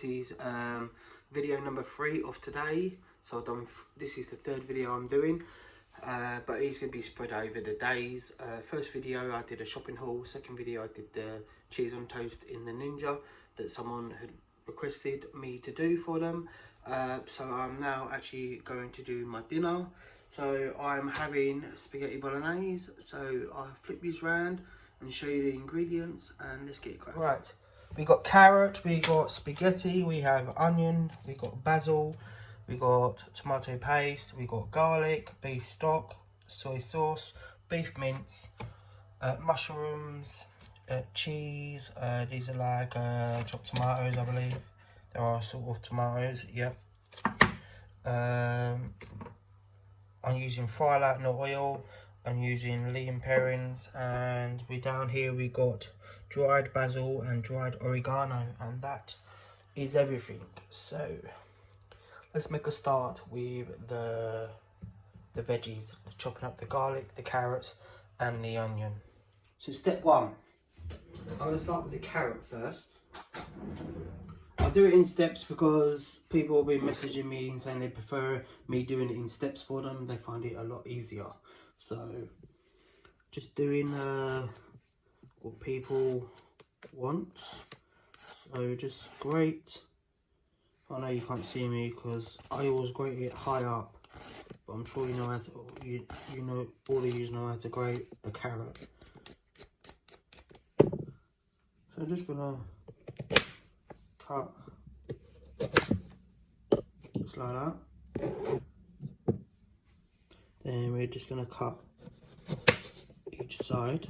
this is video number 3 of today. So I've done, this is the 3rd video I'm doing, but it's going to be spread over the days. First video I did a shopping haul, second video I did the cheese on toast in the Ninja that someone had requested me to do for them. So I'm now actually going to do my dinner. So I'm having spaghetti bolognese. So I'll flip these round and show you the ingredients, and let's get cracking. Right, we got carrot, we got spaghetti, we have onion, we got basil, we got tomato paste, we got garlic, beef stock, soy sauce, beef mince, mushrooms, cheese. These are like chopped tomatoes, I believe. There are sort of tomatoes, yep. I'm using fry light, not oil. I'm using Liam Perrins, and we down here we got dried basil and dried oregano, and that is everything. So let's make a start with the veggies, chopping up the garlic, the carrots and the onion. So step 1, I'm going to start with the carrot first. I'll do it in steps because people will be messaging me and saying they prefer me doing it in steps for them. They find it a lot easier. So just doing what people want. So just grate. I know you can't see me because I always grate it high up, but I'm sure you know how to. You know, all of you know how to grate a carrot. So I'm just gonna cut just like that. Then we're just gonna cut each side.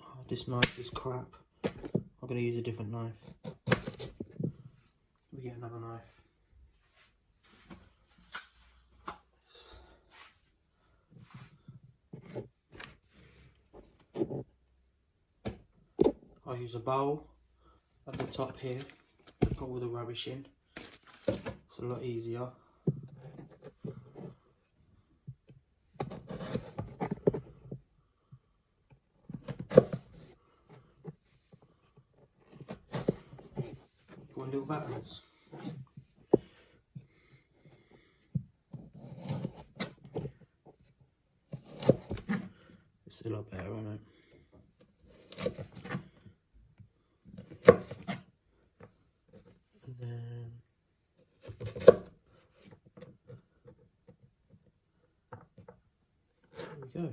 Oh, this knife is crap. I'm gonna use a different knife. We get another knife. I'll use a bowl at the top here to put all the rubbish in. It's a lot easier. You want little buttons? It's a lot better, isn't it? And then there we go.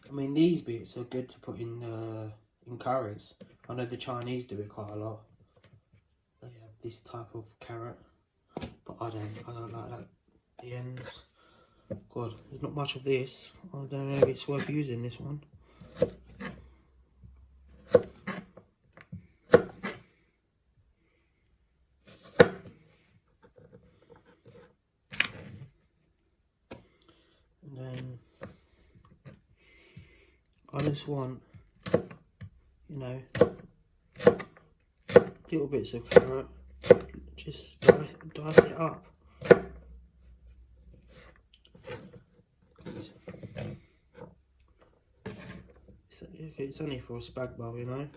I mean, these bits are good to put in curries. I know the Chinese do it quite a lot. They have this type of carrot, but I don't like that. The ends. God, there's not much of this. I don't know if it's worth using this one. And then I just want, you know, little bits of carrot. Just dice it up. It's only for a spag bowl, you know.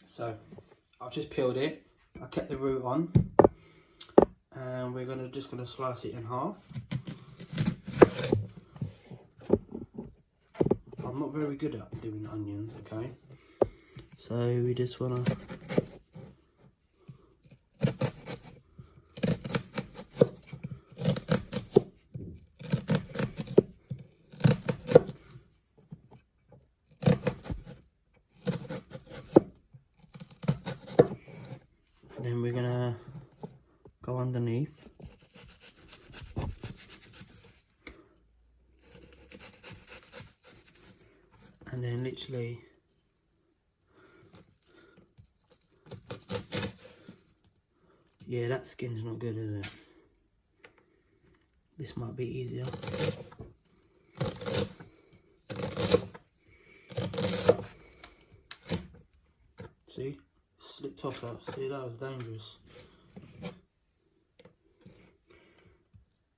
So I've just peeled it. I kept the root on. and we're just gonna slice it in half. I'm not very good at doing onions, okay? So we just wanna then we're gonna go underneath. And then literally yeah, that skin's not good, is it? This might be easier. See? Slipped off that. See, that was dangerous.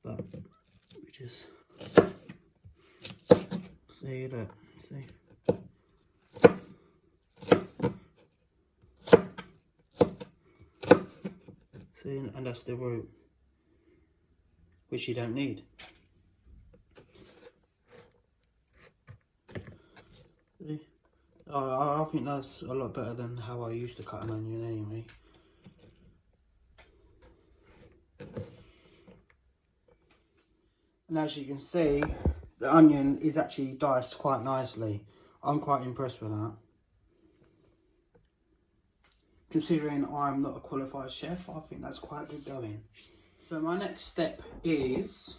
But we just see that. See? See, and that's the root, which you don't need. See? I think that's a lot better than how I used to cut an onion anyway. And as you can see, the onion is actually diced quite nicely. I'm quite impressed with that. Considering I'm not a qualified chef, I think that's quite good going. So my next step is,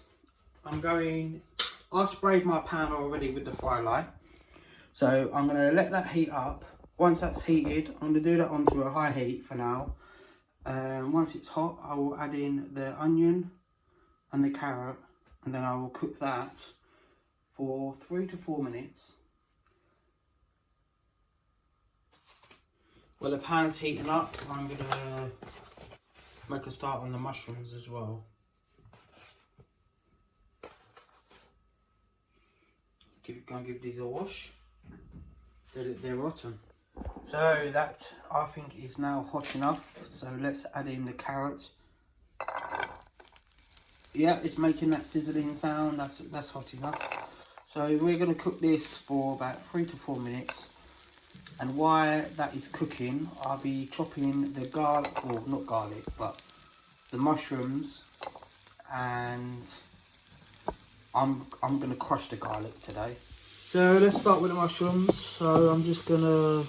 I sprayed my pan already with the fry light. So I'm going to let that heat up. Once that's heated, I'm going to do that onto a high heat for now. Once it's hot, I will add in the onion and the carrot, and then I will cook that for 3 to 4 minutes. Well, the pan's heating up, I'm going to make a start on the mushrooms as well. Go and give these a wash. They're rotten. So that, I think, is now hot enough. So let's add in the carrot. Yeah, it's making that sizzling sound. That's hot enough. So we're going to cook this for about 3 to 4 minutes. And while that is cooking, I'll be chopping the garlic, or not garlic, but the mushrooms, and I'm going to crush the garlic today. So let's start with the mushrooms. So I'm just going to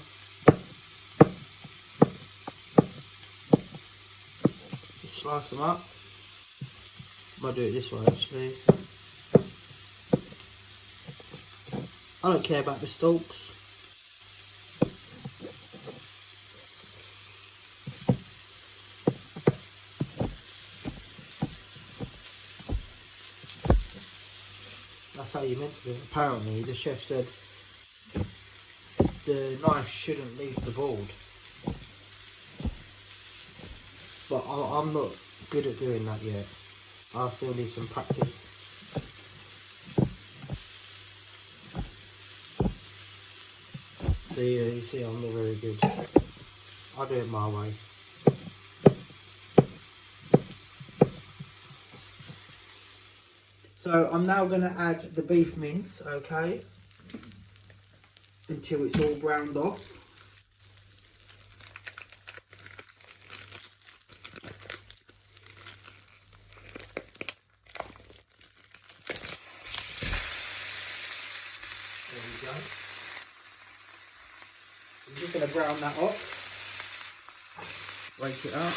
slice them up. I might do it this way actually. I don't care about the stalks. That's how you meant to do it. Apparently, the chef said the knife shouldn't leave the board. But I'm not good at doing that yet. I still need some practice. So yeah, you see I'm not very good. I'll do it my way. So I'm now going to add the beef mince, okay, until it's all browned off. There we go. I'm just going to brown that off, break it up.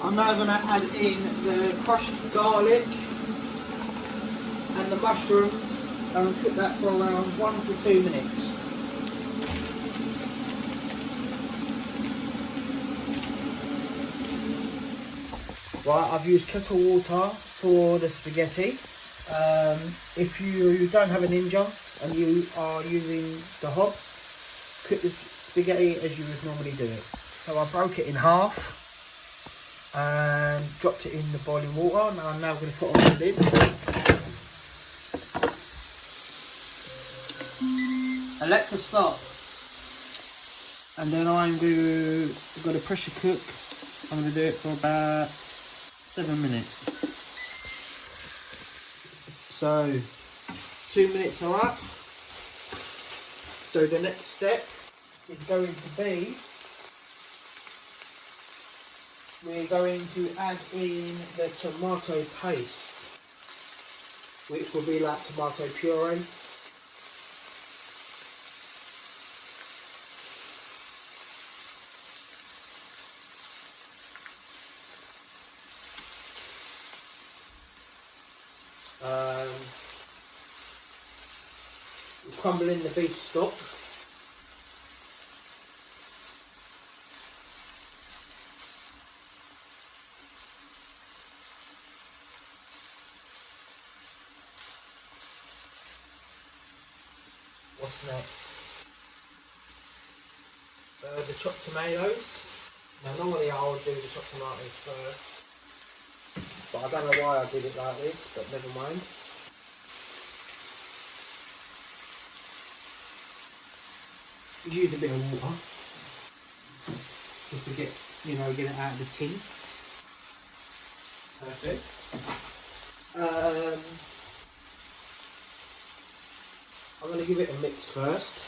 I'm now going to add in the crushed garlic and the mushrooms and cook that for around 1 to 2 minutes. Right, I've used kettle water for the spaghetti. If you don't have a Ninja and you are using the hob, cook the spaghetti as you would normally do it. So I broke it in half and dropped it in the boiling water. Now I'm going to put on the lid. And let's start. And then I'm going to pressure cook. I'm going to do it for about 7 minutes. So 2 minutes are up. So the next step is going to be, we're going to add in the tomato paste, which will be like tomato puree. Crumble in the beef stock. What's next? The chopped tomatoes. Now normally I would do the chopped tomatoes first, but I don't know why I did it like this, but never mind. Use a bit of water just to get, get it out of the tin. Perfect. I'm going to give it a mix first.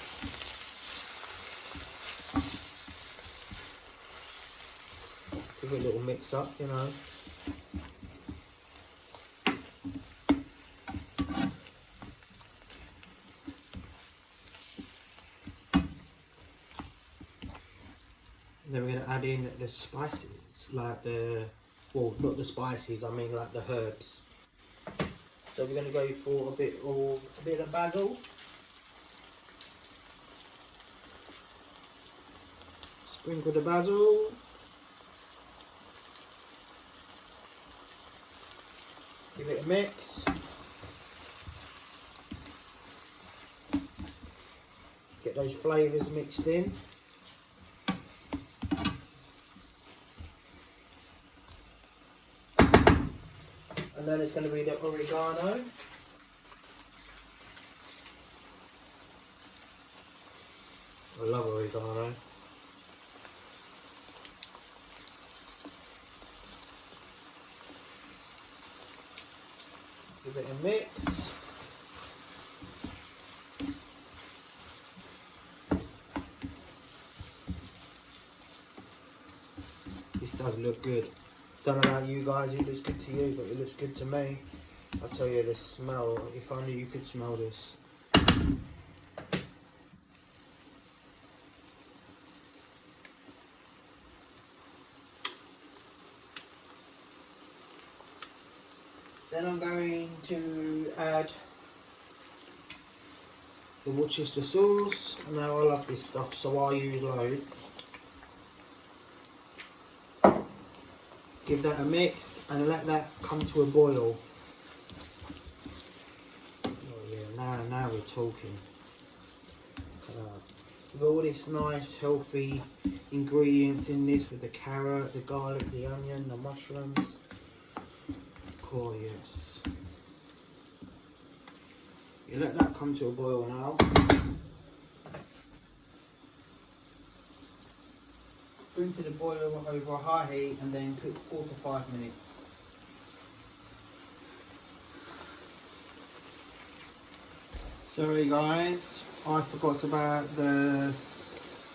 Give it a little mix up, Then we're going to add in the spices, like not the spices, I mean like the herbs. So we're going to go for a bit of basil. Sprinkle the basil. Give it a mix. Get those flavours mixed in. And then it's going to be the oregano. I love oregano. Give it a mix. This does look good. Don't know about you guys, it looks good to you, but it looks good to me. I'll tell you, the smell, if only you could smell this. Then I'm going to add the Worcester sauce. Now I love this stuff, so I use loads. Give that a mix and let that come to a boil. Oh yeah, now we're talking. With all this nice healthy ingredients in this, with the carrot, the garlic, the onion, the mushrooms. Oh yes. You let that come to a boil now. Bring to the boil over a high heat and then cook 4 to 5 minutes. Sorry guys, I forgot about the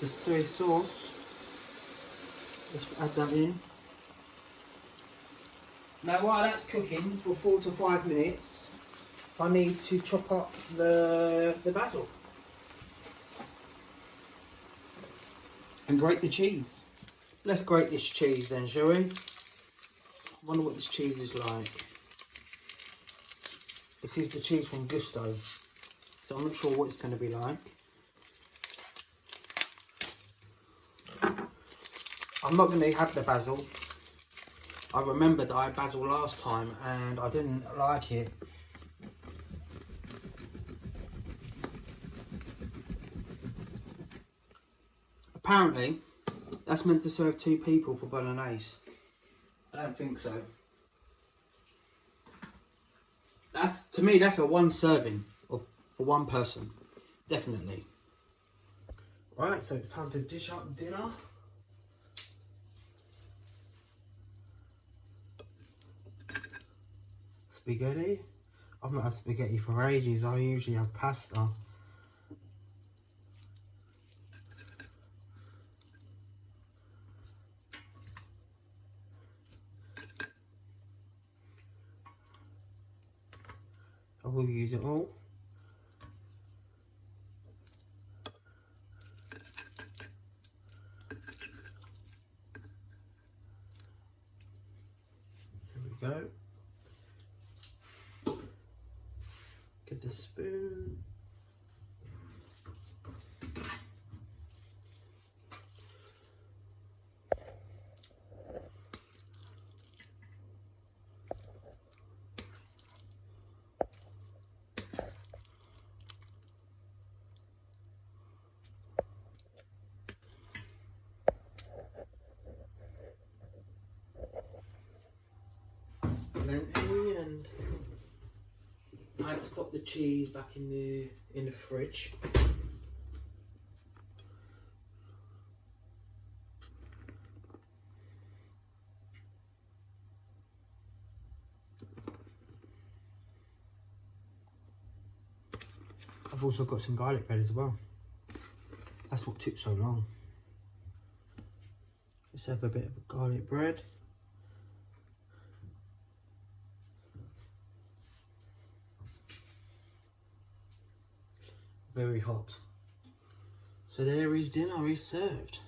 soy sauce. Let's add that in. Now while that's cooking for 4 to 5 minutes, I need to chop up the basil. And grate the cheese. Let's grate this cheese then, shall we? I wonder what this cheese is like. This is the cheese from Gousto, so I'm not sure what it's going to be like. I'm not going to have the basil. I remembered that I had basil last time and I didn't like it. Apparently, that's meant to serve 2 people for bolognese. I don't think so. To me, that's a 1 serving for 1 person. Definitely. Right, so it's time to dish up dinner. Spaghetti. I've not had spaghetti for ages. I usually have pasta. I will use it all. There we go. Get the spoon. That's plenty, and I had to put the cheese back in the fridge. I've also got some garlic bread as well. That's what took so long. Let's have a bit of garlic bread. Very hot. So there is dinner is served.